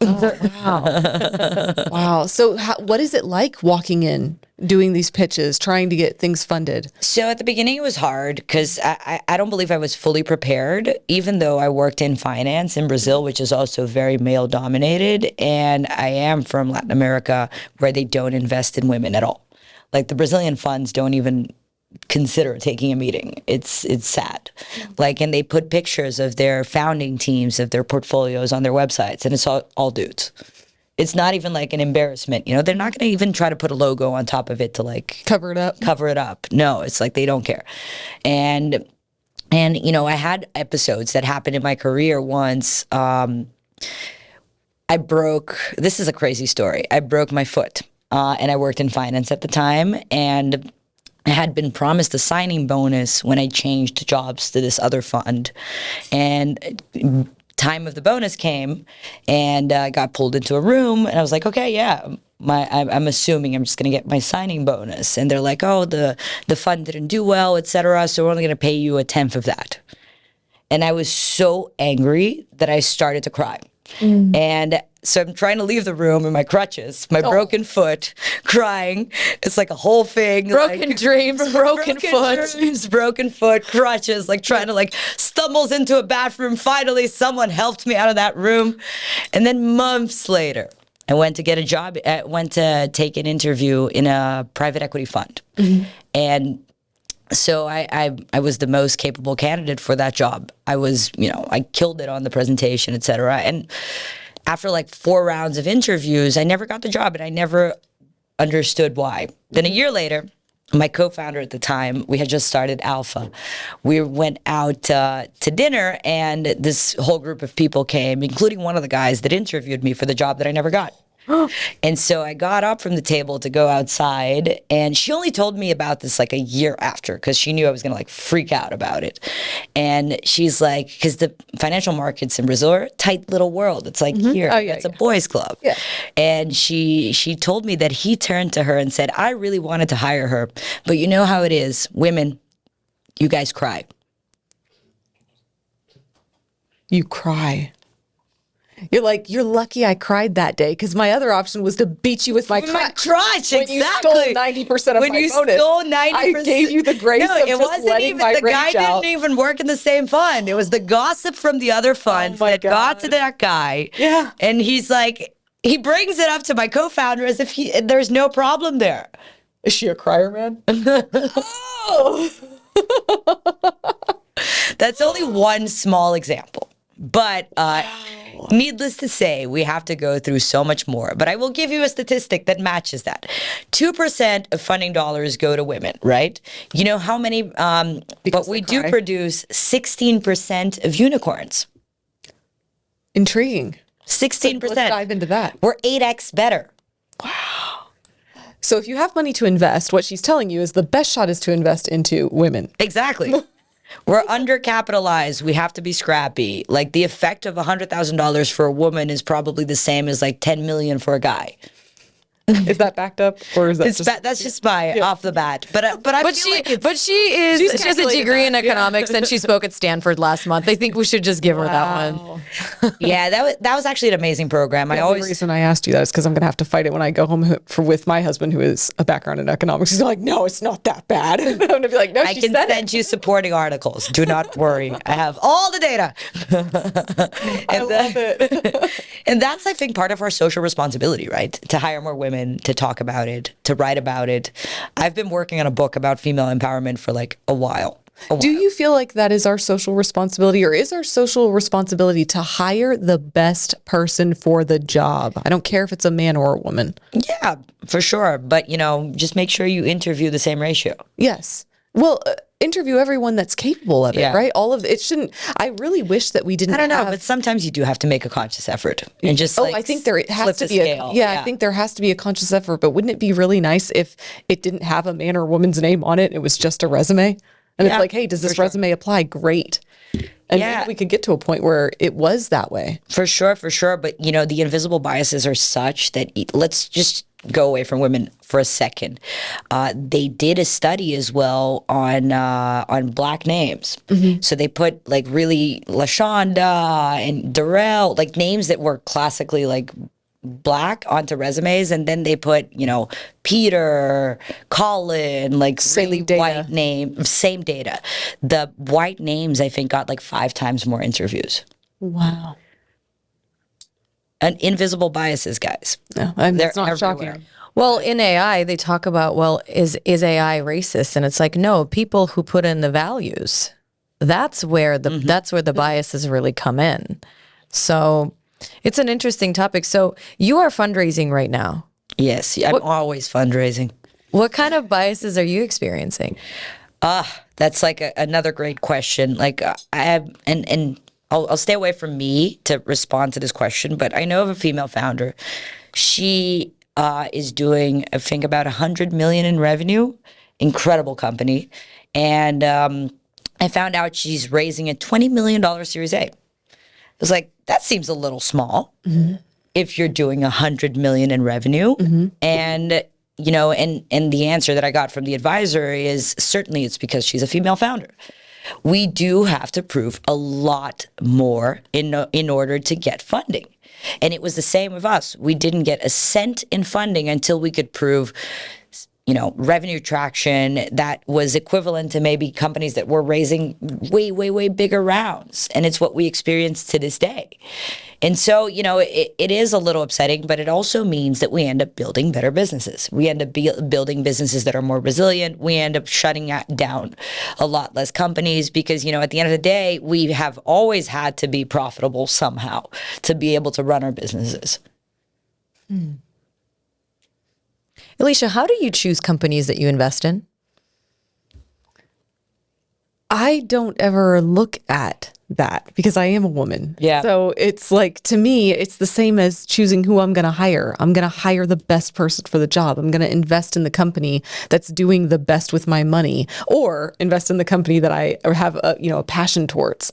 Wow. So what is it like walking in, doing these pitches, trying to get things funded? So at the beginning, it was hard because I don't believe I was fully prepared, even though I worked in finance in Brazil, which is also very male dominated. And I am from Latin America, where they don't invest in women at all. Like the Brazilian funds don't even consider taking a meeting. It's sad. Like, and they put pictures of their founding teams, of their portfolios on their websites, and it's all dudes. It's not even like an embarrassment. You know, they're not going to even try to put a logo on top of it to like Cover it up. cover it up. No, it's like they don't care. And you know, I had episodes that happened in my career once. This is a crazy story. I broke my foot, and I worked in finance at the time, and I had been promised a signing bonus when I changed jobs to this other fund. And time of the bonus came, and I got pulled into a room, and I was like, okay, yeah, I'm assuming I'm just going to get my signing bonus. And they're like, oh, the fund didn't do well, et cetera, so we're only going to pay you a tenth of that. And I was so angry that I started to cry. And so I'm trying to leave the room in my crutches, my broken foot, crying. It's like a whole thing. Broken dreams, broken foot. Dreams, broken foot, crutches, like trying to like stumbles into a bathroom. Finally, someone helped me out of that room. And then months later, I went to get a job. I went to take an interview in a private equity fund. And so I was the most capable candidate for that job. I was, you know, I killed it on the presentation, et cetera. And after like 4 rounds of interviews, I never got the job, and I never understood why. Then a year later, my co-founder at the time, we had just started Alpha. We went out to dinner, and this whole group of people came, including one of the guys that interviewed me for the job that I never got. And so I got up from the table to go outside, and she only told me about this like a year after, because she knew I was going to like freak out about it. And she's like, because the financial markets in Brazil are a tight little world. It's like here, it's a boys club. Yeah. And she told me that he turned to her and said, I really wanted to hire her, but you know how it is, women, you guys cry. You cry. You're like, you're lucky I cried that day, because my other option was to beat you with my My crutch. crotch, When exactly. you stole 90% of when my you bonus. stole 90%. I gave you the grace No, of it just wasn't letting even my the guy rage out. didn't even work in the same fund. It was the gossip from the other funds my that got to God. that guy. Yeah. And he's like, he brings it up to my co-founder as if there's no problem there. Is she a crier, man? Oh. That's only one small example. But needless to say, we have to go through so much more. But I will give you a statistic that matches that. 2% of funding dollars go to women, right? You know how many, but we do cry. produce 16% of unicorns. Intriguing. 16%. Let's dive into that. We're 8x better. So if you have money to invest, what she's telling you is the best shot is to invest into women. Exactly. We're undercapitalized. We have to be scrappy. Like the effect of $100,000 for a woman is probably the same as like 10 million for a guy. Is that backed up, or is that That's just my off the bat. But I feel like it's, she has a degree in economics and she spoke at Stanford last month. I think we should just give her that one. yeah, that was actually an amazing program. I The always reason I asked you that is because I'm going to have to fight it when I go home with my husband, who is a background in economics. He's like, no, it's not that bad. I'm going to be like, no, I can send you supporting articles. Do not worry. I have all the data. I love it. And that's, I think, part of our social responsibility, right? To hire more women, to talk about it, to write about it. I've been working on a book about female empowerment for like a while. Do you feel like that is our social responsibility, or is our social responsibility to hire the best person for the job? I don't care if it's a man or a woman. Yeah, for sure. But, just make sure you interview the same ratio. Yes. Well, interview everyone that's capable of it, Yeah. right? All of it shouldn't. I really wish that we didn't. I don't know, have, but sometimes you do have to make a conscious effort and just I think there has flip to the be scale. I think there has to be a conscious effort. But wouldn't it be really nice if it didn't have a man or woman's name on it? It was just a resume, and it's like, hey, does this resume apply? Great. And maybe we could get to a point where it was that way. For sure. But, the invisible biases are such that let's just go away from women for a second. They did a study as well on Black names. So they put like really LaShonda and Darrell, like names that were classically like Black onto resumes, and then they put Peter, Colin, like really white name, same data. The white names, I think, got like 5 times more interviews. Wow. And invisible biases, guys. No, They're that's not everywhere. shocking. Well, in AI, they talk about, is AI racist? And it's like, no, people who put in the values, that's where the biases really come in. So it's an interesting topic. So you are fundraising right now. Yes, I'm always fundraising. What kind of biases are you experiencing? That's like another great question. Like I have, and I'll stay away from me to respond to this question, but I know of a female founder. She is doing, I think, about 100 million in revenue. Incredible company. And I found out she's raising a $20 million Series A. I was like, that seems a little small if you're doing 100 million in revenue. And and the answer that I got from the advisor is certainly it's because she's a female founder. We do have to prove a lot more in order to get funding. And it was the same with us. We didn't get a cent in funding until we could prove revenue traction that was equivalent to maybe companies that were raising way, way, way bigger rounds. And it's what we experience to this day. And so, it is a little upsetting, but it also means that we end up building better businesses. We end up building businesses that are more resilient. We end up shutting down a lot less companies because, at the end of the day, we have always had to be profitable somehow to be able to run our businesses. Alicia, how do you choose companies that you invest in? I don't ever look at that because I am a woman. Yeah. So it's like, to me, it's the same as choosing who I'm going to hire. I'm going to hire the best person for the job. I'm going to invest in the company that's doing the best with my money, or invest in the company that I have a passion towards.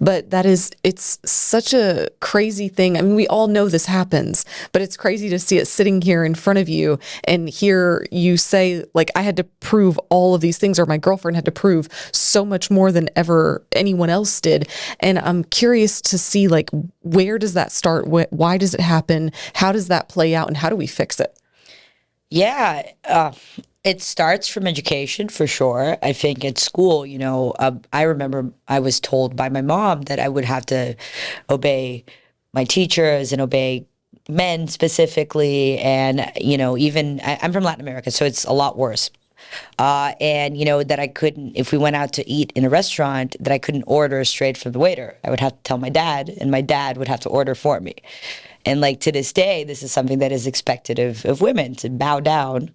But it's such a crazy thing. I mean, we all know this happens, but it's crazy to see it sitting here in front of you and hear you say, like, I had to prove all of these things, or my girlfriend had to prove so much more than ever anyone else did. And I'm curious to see, like, where does that start? Why does it happen? How does that play out? And how do we fix it? Yeah, it starts from education for sure. I think at school, I remember I was told by my mom that I would have to obey my teachers and obey men specifically. And, even I'm from Latin America, so it's a lot worse. And that I couldn't, if we went out to eat in a restaurant, that I couldn't order straight from the waiter. I would have to tell my dad, and my dad would have to order for me. And like to this day, this is something that is expected of women, to bow down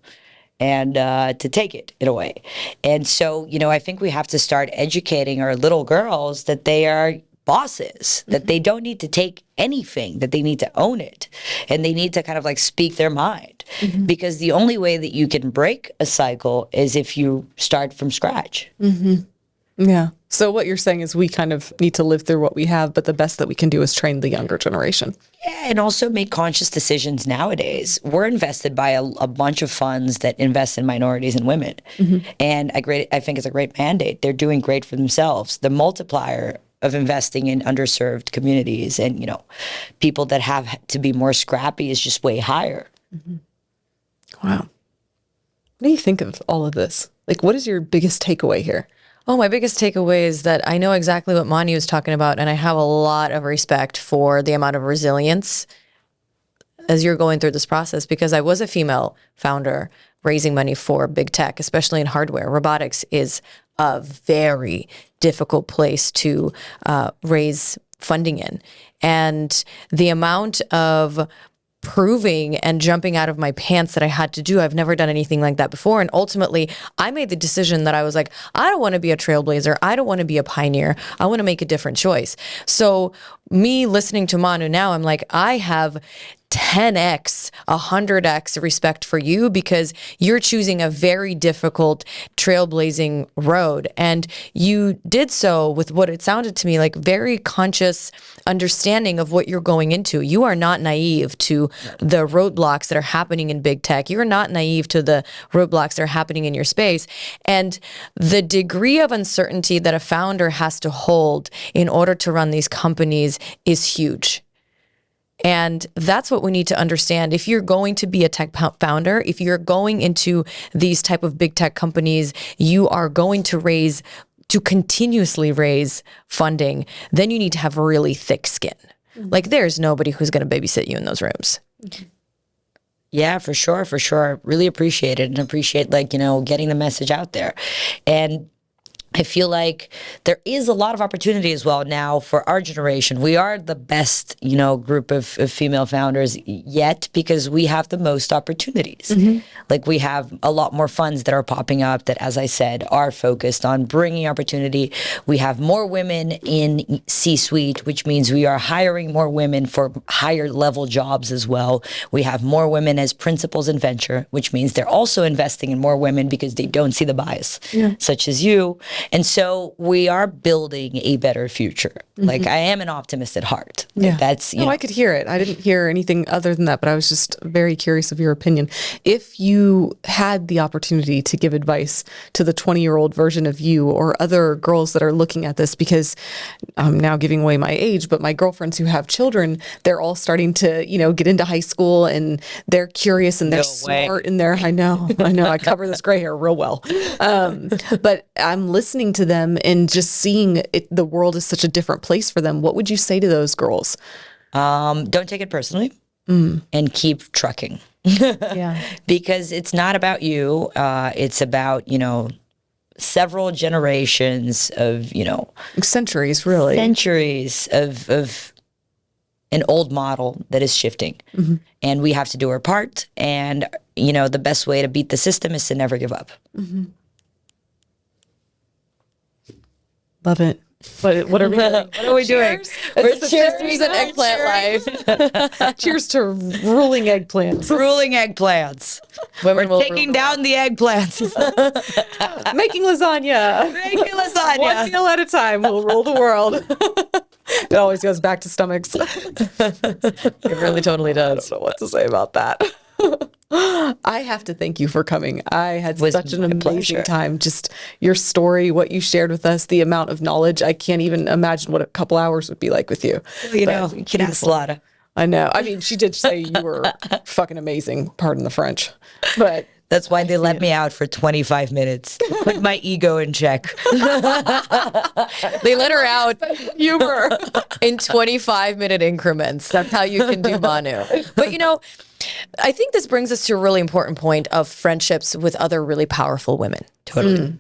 and to take it in a way. And so, I think we have to start educating our little girls that they are bosses, that they don't need to take anything, that they need to own it, and they need to kind of like speak their mind. Because the only way that you can break a cycle is if you start from scratch. Yeah. So what you're saying is we kind of need to live through what we have, but the best that we can do is train the younger generation. Yeah, and also make conscious decisions nowadays. We're invested by a bunch of funds that invest in minorities and women. And I think it's a great mandate. They're doing great for themselves. The multiplier of investing in underserved communities and, people that have to be more scrappy is just way higher. Wow. What do you think of all of this? Like, what is your biggest takeaway here? Oh, my biggest takeaway is that I know exactly what Manu is talking about, and I have a lot of respect for the amount of resilience as you're going through this process, because I was a female founder raising money for big tech, especially in hardware. Robotics is a very difficult place to raise funding in. And the amount of proving and jumping out of my pants that I had to do. I've never done anything like that before. And ultimately, I made the decision that I was like, I don't want to be a trailblazer. I don't want to be a pioneer. I want to make a different choice. So me listening to Manu now, I'm like, I have 10x, 100x respect for you, because you're choosing a very difficult trailblazing road. And you did so with what it sounded to me like very conscious understanding of what you're going into. You are not naive to the roadblocks that are happening in big tech. You're not naive to the roadblocks that are happening in your space. And the degree of uncertainty that a founder has to hold in order to run these companies is huge. And that's what we need to understand. If you're going to be a tech founder, if you're going into these type of big tech companies, you are going to continuously raise funding, then you need to have really thick skin. Like, there's nobody who's going to babysit you in those rooms. Yeah, for sure, for sure. Really appreciate it, and appreciate getting the message out there. And I feel like there is a lot of opportunity as well now for our generation. We are the best, group of female founders yet, because we have the most opportunities. Like, we have a lot more funds that are popping up that, as I said, are focused on bringing opportunity. We have more women in C-suite, which means we are hiring more women for higher level jobs as well. We have more women as principals in venture, which means they're also investing in more women because they don't see the bias, such as you. And so we are building a better future. Like, I am an optimist at heart. Yeah. That's, I could hear it. I didn't hear anything other than that, but I was just very curious of your opinion. If you had the opportunity to give advice to the 20-year-old version of you or other girls that are looking at this, because I'm now giving away my age, but my girlfriends who have children, they're all starting to, get into high school, and they're curious and they're smart in there. I know. I cover this gray hair real well. But I'm listening to them and just seeing the world is such a different place for them. What would you say to those girls? Don't take it personally, and keep trucking. Yeah. Because it's not about you. It's about, several generations of, Centuries, really. Centuries of an old model that is shifting. And we have to do our part. And, the best way to beat the system is to never give up. Love it. What are we doing? What are we doing? We're Cheers and eggplant life. Cheers to ruling eggplants. Ruling eggplants. Women will Taking down the eggplants. Making lasagna. Making lasagna. One meal at a time. We'll rule the world. It always goes back to stomachs. It really totally does. I don't know what to say about that. I have to thank you for coming. I had such an amazing pleasure. time. Just your story, what you shared with us, the amount of knowledge. I can't even imagine what a couple hours would be like with you. You can ask Lotta. I know. I mean, she did say you were fucking amazing. Pardon the French. But That's why they let me out for 25 minutes. Put my ego in check. They let her out humor. in 25-minute increments. That's how you can do Manu. But I think this brings us to a really important point of friendships with other really powerful women. Totally.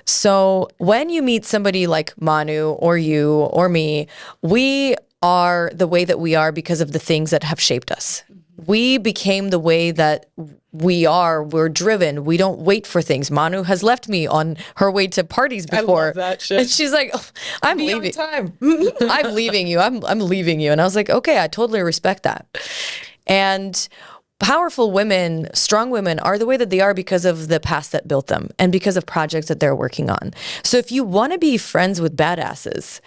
So when you meet somebody like Manu or you or me, we are the way that we are because of the things that have shaped us. We became the way that we are. We're driven. We don't wait for things. Manu has left me on her way to parties before. I love that shit. And she's like, I'm Be on leaving. time. I'm leaving you. I'm leaving you. And I was like, okay, I totally respect that. And powerful women, strong women are the way that they are because of the past that built them and because of projects that they're working on. So if you want to be friends with badasses,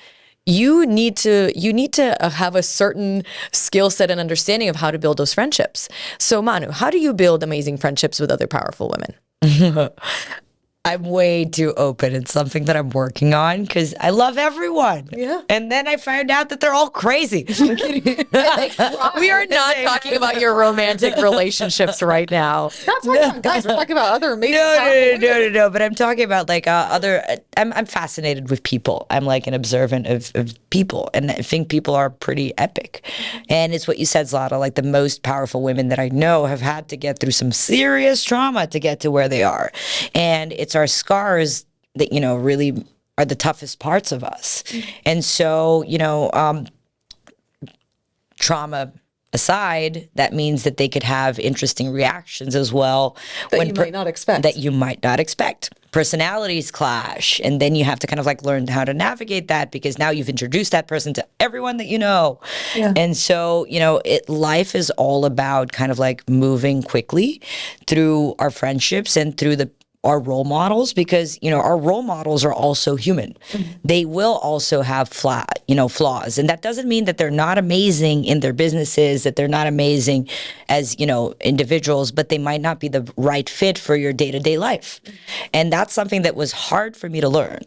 you need to have a certain skill set and understanding of how to build those friendships. So Manu, how do you build amazing friendships with other powerful women? I'm way too open. It's something that I'm working on because I love everyone. Yeah. And then I find out that they're all crazy. I'm kidding. We are not talking about your romantic relationships right now. Not talking about guys. We're talking about other amazing. No. But I'm talking about like other. I'm fascinated with people. I'm like an observant of people, and I think people are pretty epic. And it's what you said, Zlata. Like the most powerful women that I know have had to get through some serious trauma to get to where they are, and it's our scars that really are the toughest parts of us. And so trauma aside, that means that they could have interesting reactions as well That you might not expect. That you might not expect. Personalities clash, and then you have to kind of like learn how to navigate that because now you've introduced that person to everyone that you know. Yeah. And so, life is all about kind of like moving quickly through our friendships and through our role models, because our role models are also human. They will also have flaws, and that doesn't mean that they're not amazing in their businesses, that they're not amazing as individuals, but they might not be the right fit for your day-to-day life. And that's something that was hard for me to learn,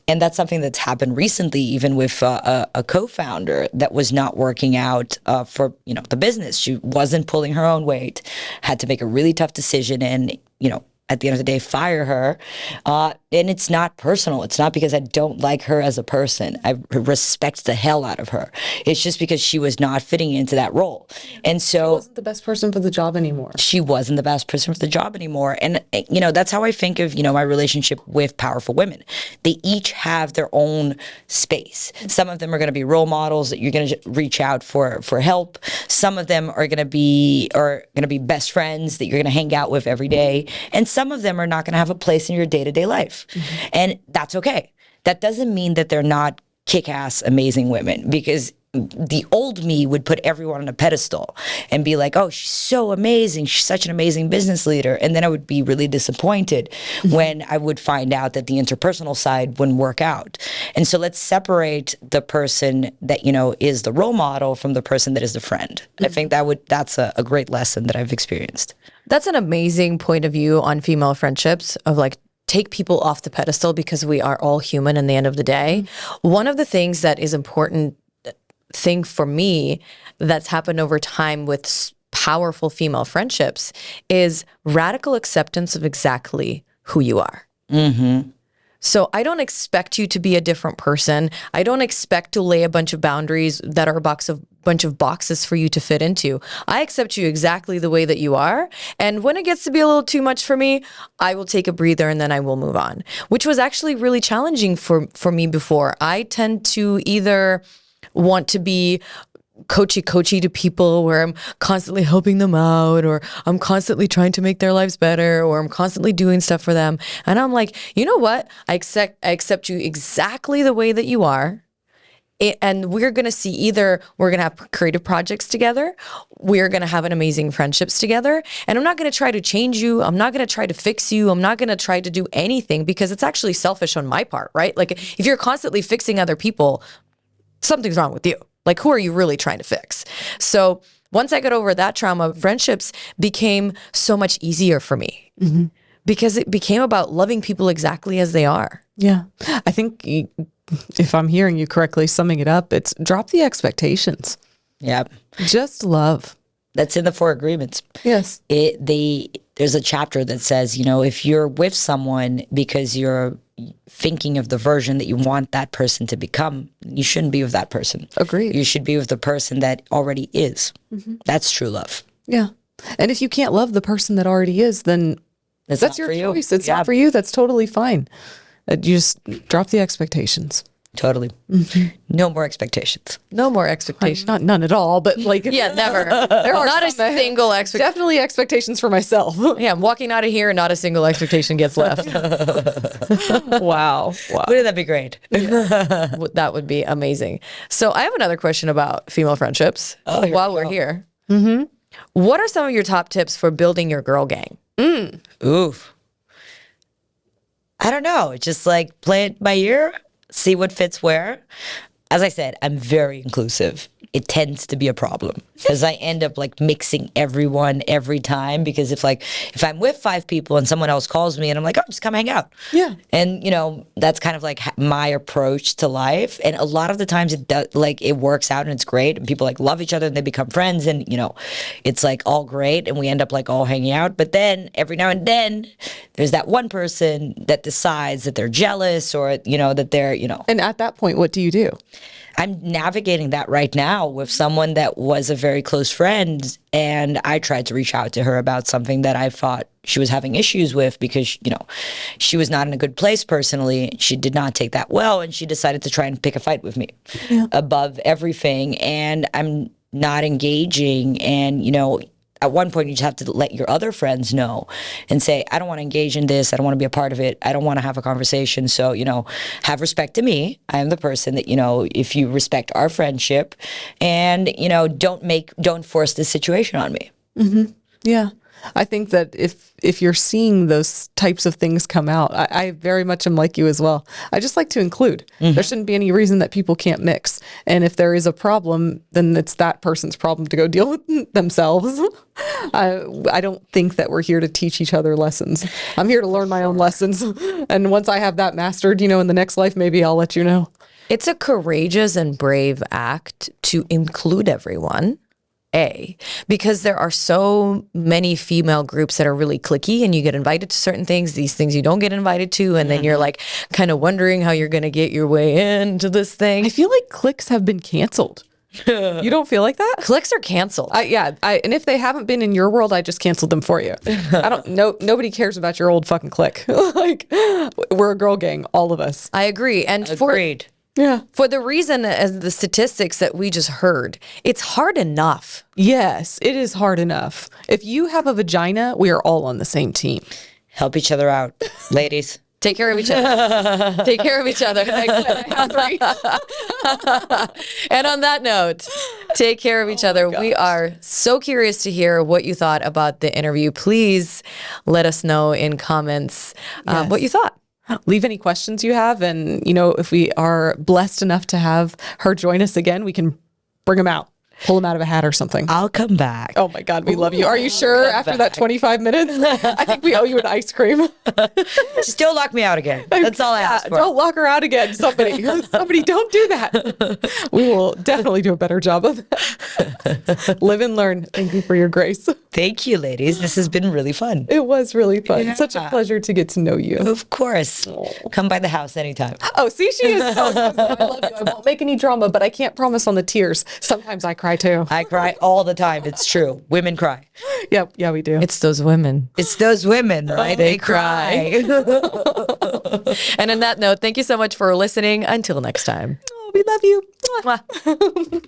and that's something that's happened recently, even with a co-founder that was not working out for the business. She wasn't pulling her own weight, had to make a really tough decision, and at the end of the day, fire her. And it's not personal. It's not because I don't like her as a person. I respect the hell out of her. It's just because she was not fitting into that role. And so She wasn't the best person for the job anymore. she wasn't the best person for the job anymore. And, that's how I think of, my relationship with powerful women. They each have their own space. Some of them are going to be role models that you're going to reach out for help. Some of them are going to be best friends that you're going to hang out with every day. And some of them are not going to have a place in your day-to-day life. And that's okay. That doesn't mean that they're not kick-ass, amazing women, because the old me would put everyone on a pedestal and be like, oh, she's so amazing. She's such an amazing business leader. And then I would be really disappointed when I would find out that the interpersonal side wouldn't work out. And so let's separate the person that, is the role model from the person that is the friend. I think that's a great lesson that I've experienced. That's an amazing point of view on female friendships of like, take people off the pedestal because we are all human in the end of the day. One of the things that is important thing for me that's happened over time with powerful female friendships is radical acceptance of exactly who you are. So I don't expect you to be a different person. I don't expect to lay a bunch of boundaries that are a bunch of boxes for you to fit into. I accept you exactly the way that you are. And when it gets to be a little too much for me, I will take a breather and then I will move on, which was actually really challenging for me before. I tend to either want to be coachy to people where I'm constantly helping them out, or I'm constantly trying to make their lives better, or I'm constantly doing stuff for them. And I'm like, you know what? I accept you exactly the way that you are. And we're going to see either we're going to have creative projects together, we're going to have an amazing friendships together. And I'm not going to try to change you. I'm not going to try to fix you. I'm not going to try to do anything because it's actually selfish on my part, right? Like if you're constantly fixing other people, something's wrong with you. Like, who are you really trying to fix? So once I got over that trauma, friendships became so much easier for me because it became about loving people exactly as they are. Yeah. I think if I'm hearing you correctly, summing it up, it's drop the expectations. Yep. Just love. That's in the 4 agreements. Yes. There's a chapter that says, if you're with someone because you're thinking of the version that you want that person to become, you shouldn't be with that person. Agreed. You should be with the person that already is. That's true love. Yeah. And if you can't love the person that already is, then that's your choice. It's not for you. That's totally fine. You just drop the expectations. Totally. No more expectations. No more expectations. Not none at all, but like Yeah, never. there are Not a some single expectation. definitely expectations for myself. Yeah, I'm walking out of here and not a single expectation gets left. Wow. Wouldn't that be great? That would be amazing. So I have another question about female friendships while we're here. What are some of your top tips for building your girl gang? Oof. I don't know. Just like play it by ear, see what fits where. As I said, I'm very inclusive. It tends to be a problem because I end up like mixing everyone every time because if I'm with 5 people and someone else calls me and I'm like, oh, just come hang out. Yeah. And that's kind of like my approach to life. And a lot of the times it does, like, it works out and it's great and people like love each other and they become friends and it's like all great and we end up like all hanging out. But then every now and then there's that one person that decides that they're jealous or that they're And at that point, what do you do? I'm navigating that right now with someone that was a very close friend, and I tried to reach out to her about something that I thought she was having issues with because, she was not in a good place personally. She did not take that well, and she decided to try and pick a fight with me above everything, and I'm not engaging. And, at one point you just have to let your other friends know and say, I don't want to engage in this. I don't want to be a part of it. I don't want to have a conversation. So, have respect to me. I am the person that, if you respect our friendship and, don't force this situation on me. Yeah. I think that if you're seeing those types of things come out, I very much am like you as well. I just like to include. There shouldn't be any reason that people can't mix. And if there is a problem, then it's that person's problem to go deal with themselves. I don't think that we're here to teach each other lessons. I'm here to learn my own lessons. And once I have that mastered, in the next life, maybe I'll let you know. It's a courageous and brave act to include everyone. Because there are so many female groups that are really cliquey and you get invited to certain things, these things you don't get invited to, and then you're like kind of wondering how you're going to get your way into this thing. I feel like cliques have been canceled. You don't feel like that? Cliques are canceled. And if they haven't been in your world, I just canceled them for you. I don't know. Nobody cares about your old fucking clique. Like, we're a girl gang, all of us. I agree. And Agreed. For the reason as the statistics that we just heard, it's hard enough. Yes, it is hard enough. If you have a vagina, we are all on the same team. Help each other out, ladies. Take care of each other. Take care of each other. And on that note, take care of each other. We are so curious to hear what you thought about the interview. Please let us know in comments what you thought. Leave any questions you have. And, if we are blessed enough to have her join us again, we can bring them out. Pull them out of a hat or something. I'll come back. Oh my God, we love you. Are you sure after that 25 minutes? I think we owe you an ice cream. Still lock me out again. That's all I ask for. Don't lock her out again. Somebody don't do that. We will definitely do a better job of that. Live and learn. Thank you for your grace. Thank you, ladies. This has been really fun. It was really fun. Yeah. Such a pleasure to get to know you. Of course. Come by the house anytime. Oh, see, she is so I love you. I won't make any drama, but I can't promise on the tears. Sometimes I cry too. I cry all the time. It's true. Women cry. Yep. Yeah, we do. It's those women. It's those women, right? They cry. And on that note, thank you so much for listening. Until next time. Oh, we love you. Mwah.